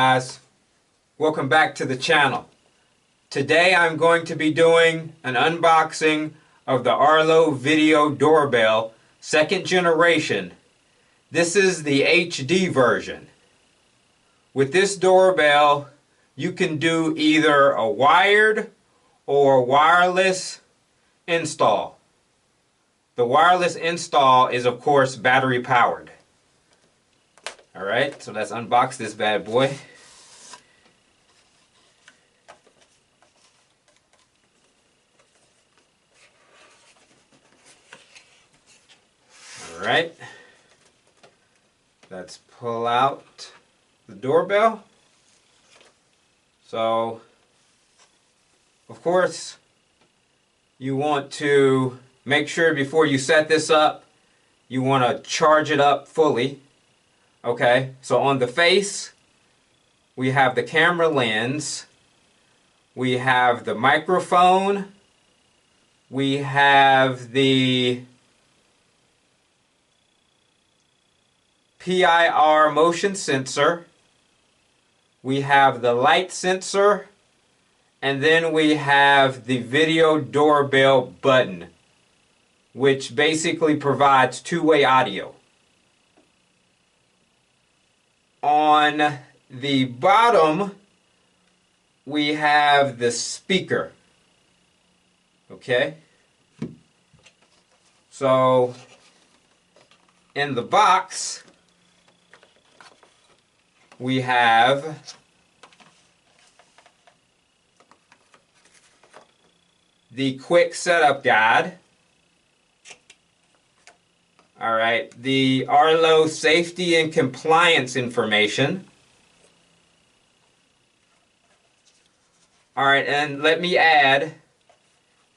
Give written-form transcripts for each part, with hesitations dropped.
guys, welcome back to the channel. Today I'm going to be doing an unboxing of the Arlo video doorbell 2nd generation. This is the HD version. With this doorbell you can do either a wired or wireless install. The wireless install is of course battery powered. Alright, so let's unbox this bad boy. Alright, let's pull out the doorbell. So, of course, you want to make sure before you set this up, you want to charge it up fully. Okay, so on the face, we have the camera lens, we have the microphone, we have the PIR motion sensor, we have the light sensor, and then we have the video doorbell button, which basically provides two-way audio. On the bottom, we have the speaker. Okay? So, in the box, we have the quick setup guide. Alright, the Arlo safety and compliance information. Alright, and let me add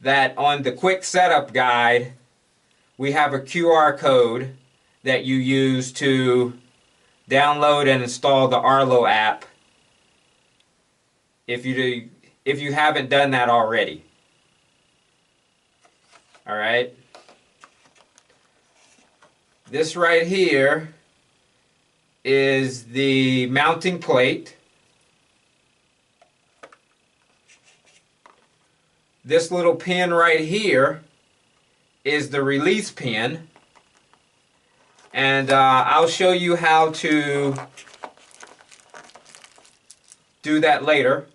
that on the quick setup guide, we have a QR code that you use to download and install the Arlo app if you haven't done that already. Alright. This right here is the mounting plate. This little pin right here is the release pin. And I'll show you how to do that later.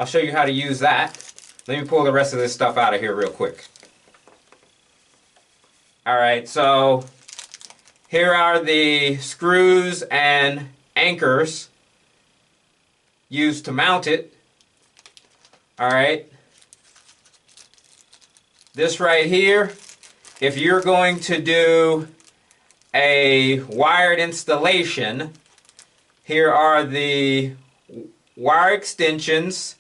I'll show you how to use that. Let me pull the rest of this stuff out of here real quick. Alright, so here are the screws and anchors used to mount it. Alright. This right here, if you're going to do a wired installation, here are the wire extensions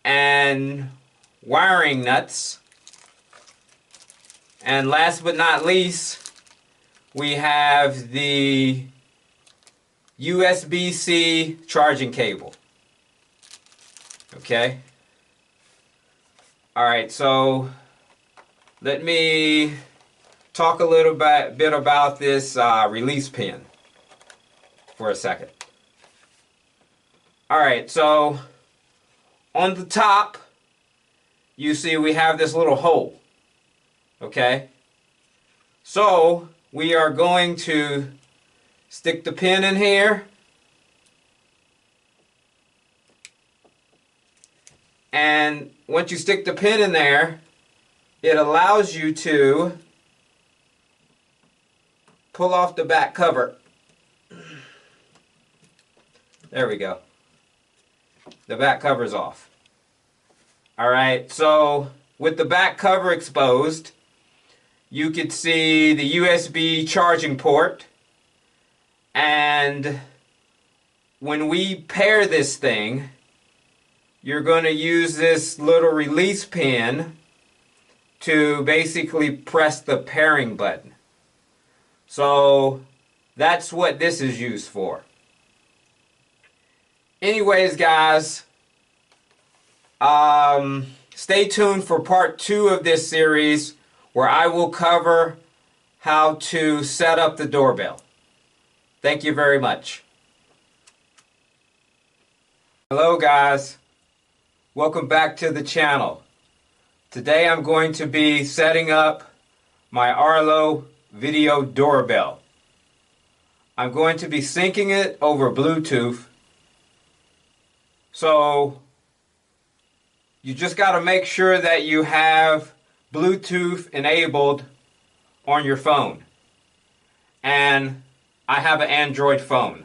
and wiring nuts. And last but not least, we have the USB-C charging cable. Okay? Alright, so let me talk a little bit about this release pin for a second. Alright, so on the top, you see we have this little hole. Okay? So, we are going to stick the pin in here. And once you stick the pin in there, it allows you to pull off the back cover. There we go. The back cover's off. Alright, so with the back cover exposed, you could see the USB charging port. And when we pair this thing, you're going to use this little release pin to basically press the pairing button. So that's what this is used for. Anyways, guys, stay tuned for part 2 of this series, where I will cover how to set up the doorbell. Thank you very much. Hello guys, welcome back to the channel. Today I'm going to be setting up my Arlo video doorbell. I'm going to be syncing it over Bluetooth. So you just got to make sure that you have Bluetooth enabled on your phone. And I have an Android phone.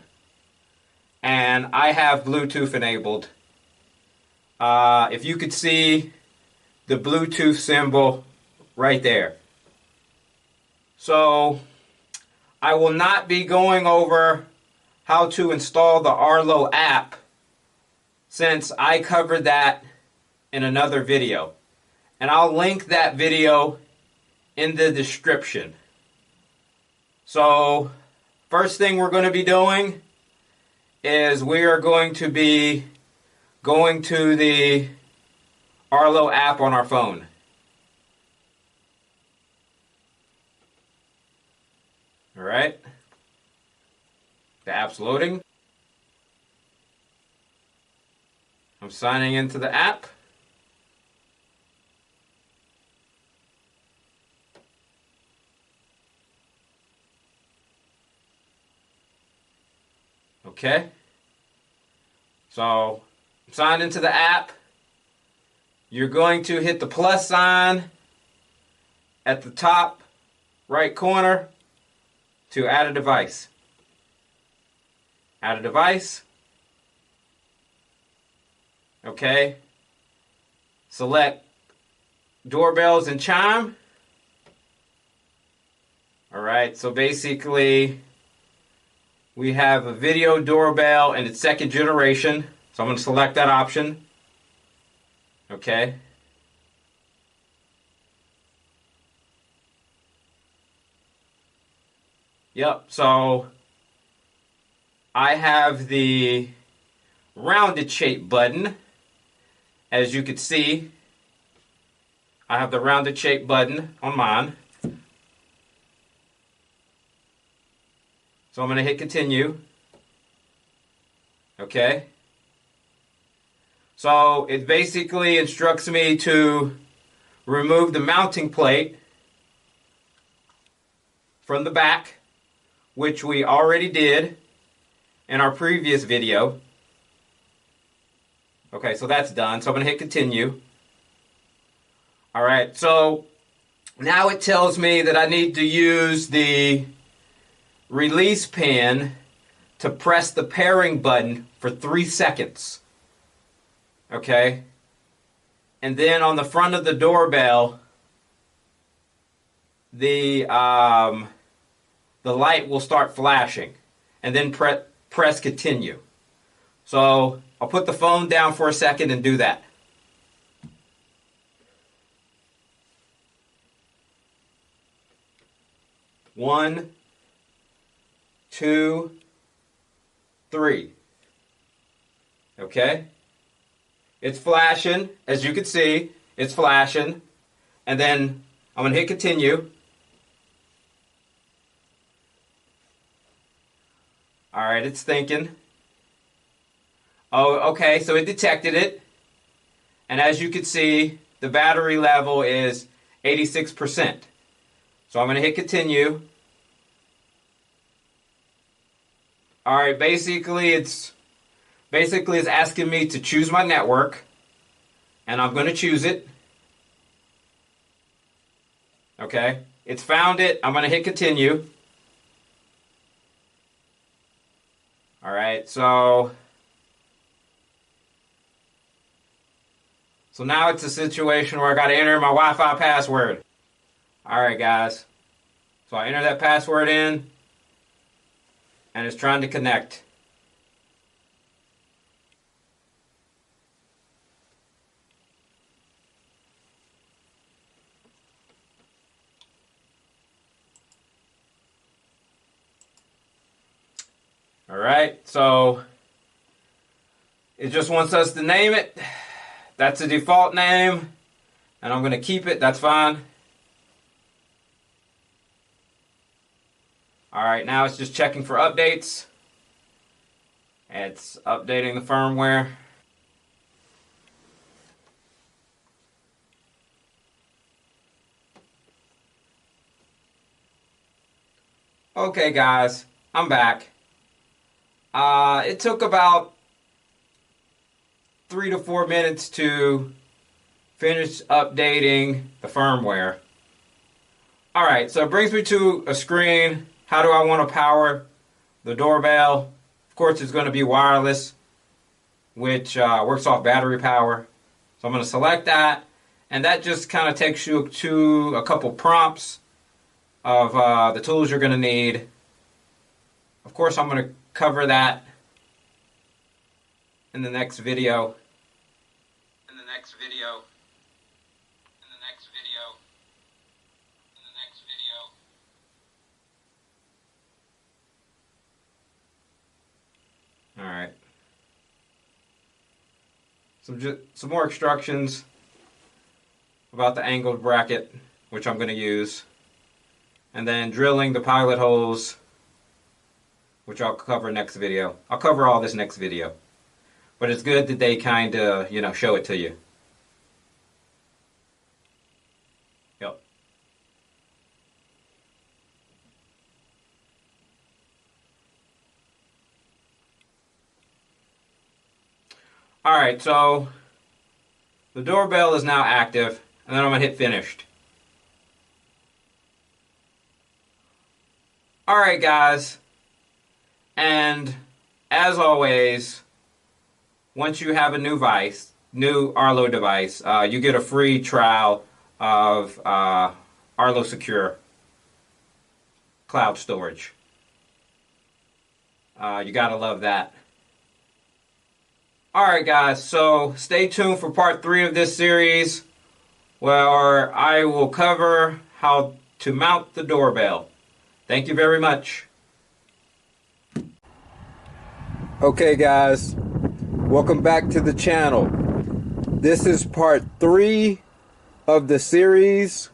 And I have Bluetooth enabled. If you could see the Bluetooth symbol right there. So I will not be going over how to install the Arlo app since I covered that in another video. And I'll link that video in the description. So first thing we're going to be doing is we are going to be going to the Arlo app on our phone. Alright. The app's loading. I'm signing into the app. Okay. So, sign into the app. You're going to hit the plus sign at the top right corner to add a device. Add a device. Okay. Select doorbells and chime. Alright, so basically we have a video doorbell and it's second generation. So I'm going to select that option. Okay. Yep, so I have the rounded shape button. As you can see, I have the rounded shape button on mine. So I'm going to hit continue. Okay. So it basically instructs me to remove the mounting plate from the back, which we already did in our previous video. Okay, so that's done. So I'm going to hit continue. Alright, so now it tells me that I need to use the release pin to press the pairing button for 3 seconds. Okay? And then on the front of the doorbell, the light will start flashing. And then press continue. So I'll put the phone down for a second and do that. One, two, three. Okay? It's flashing. As you can see, it's flashing. And then I'm going to hit continue. Alright, it's thinking. Oh, okay, so it detected it. And as you can see, the battery level is 86%. So I'm going to hit continue. Alright, basically it's asking me to choose my network. And I'm going to choose it. Okay, it's found it. I'm going to hit continue. Alright, so now it's a situation where I got to enter my Wi-Fi password. Alright guys, so I enter that password in and it's trying to connect. Alright, so it just wants us to name it. That's the default name, and I'm going to keep it. That's fine. Alright, now it's just checking for updates. It's updating the firmware. Okay guys, I'm back. It took about 3 to 4 minutes to finish updating the firmware. Alright, so it brings me to a screen. How do I want to power the doorbell? Of course it's going to be wireless, which works off battery power. So I'm going to select that, and that just kind of takes you to a couple prompts of the tools you're going to need. Of course, I'm going to cover that in the next video. All right. Some more instructions about the angled bracket, which I'm going to use, and then drilling the pilot holes, which I'll cover next video. I'll cover all this next video, but it's good that they kind of, show it to you. Yep. Alright, so the doorbell is now active, and then I'm going to hit finished. Alright guys, and as always, once you have a new Arlo device, you get a free trial of Arlo Secure cloud storage. You gotta love that. Alright guys, so stay tuned for part 3 of this series, where I will cover how to mount the doorbell. Thank you very much. Okay guys, welcome back to the channel. This is part 3 of the series.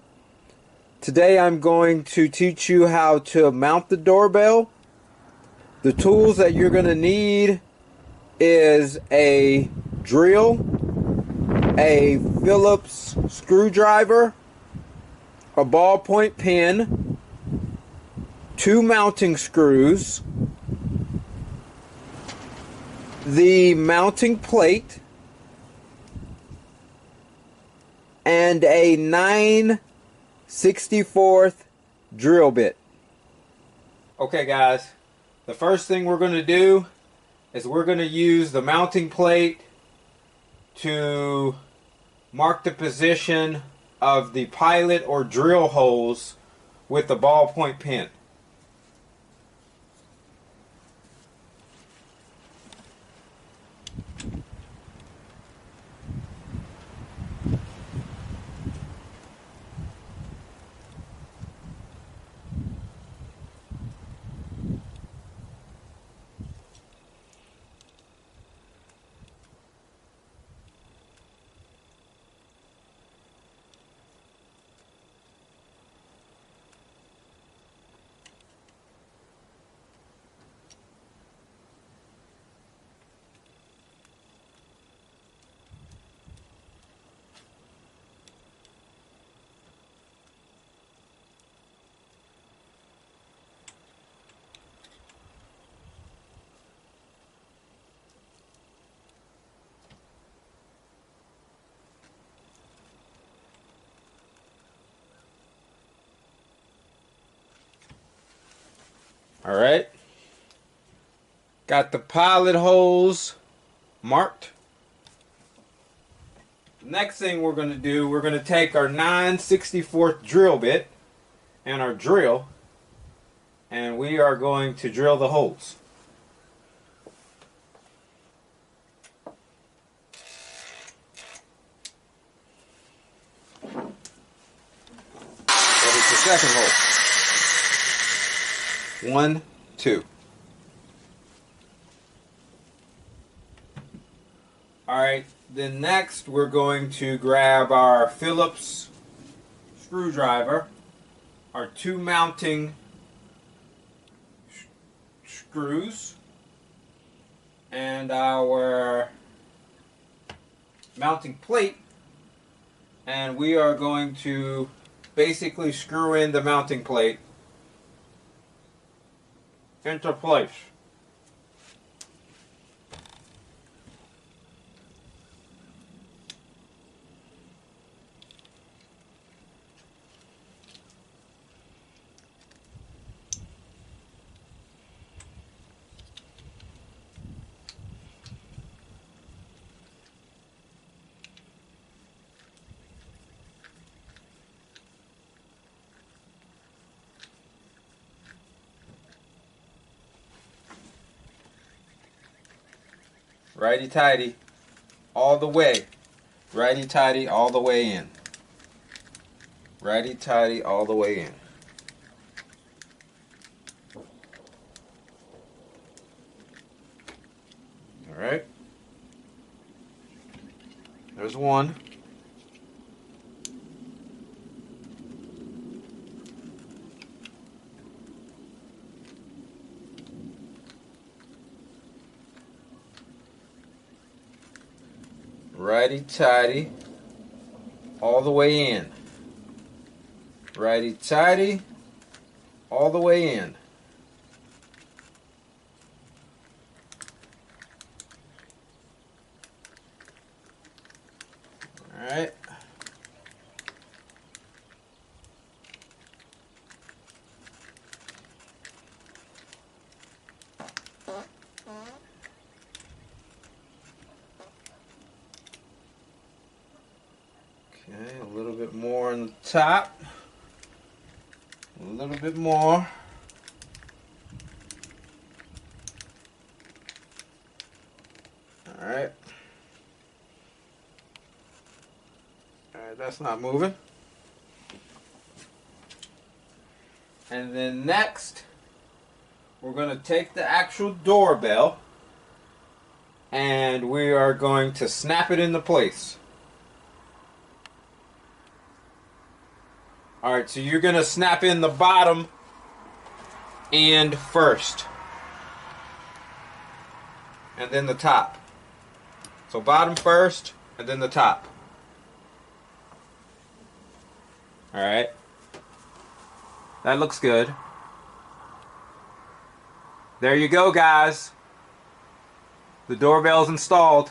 Today I'm going to teach you how to mount the doorbell. The tools that you're going to need is a drill, a Phillips screwdriver, a ballpoint pen, 2 mounting screws, the mounting plate, and a 9/64 drill bit. Okay guys, the first thing we're going to do is we're going to use the mounting plate to mark the position of the pilot or drill holes with the ballpoint pen. Alright, got the pilot holes marked. Next thing we're going to do, we're going to take our 9/64 drill bit and our drill, and we are going to drill the holes. That is the second hole. 1, 2. Alright, then next we're going to grab our Phillips screwdriver, our 2 mounting screws, and our mounting plate, and we are going to basically screw in the mounting plate into place. Righty-tighty all the way. Righty-tighty all the way in. Righty-tighty all the way in. All right. There's one. Righty-tighty all the way in. Righty-tighty all the way in. All right. Okay, a little bit more on the top. A little bit more. All right. All right, that's not moving. And then next, we're going to take the actual doorbell and we are going to snap it into place. Alright, so you're going to snap in the bottom end first. And then the top. So bottom first, and then the top. Alright. That looks good. There you go, guys. The doorbell's installed.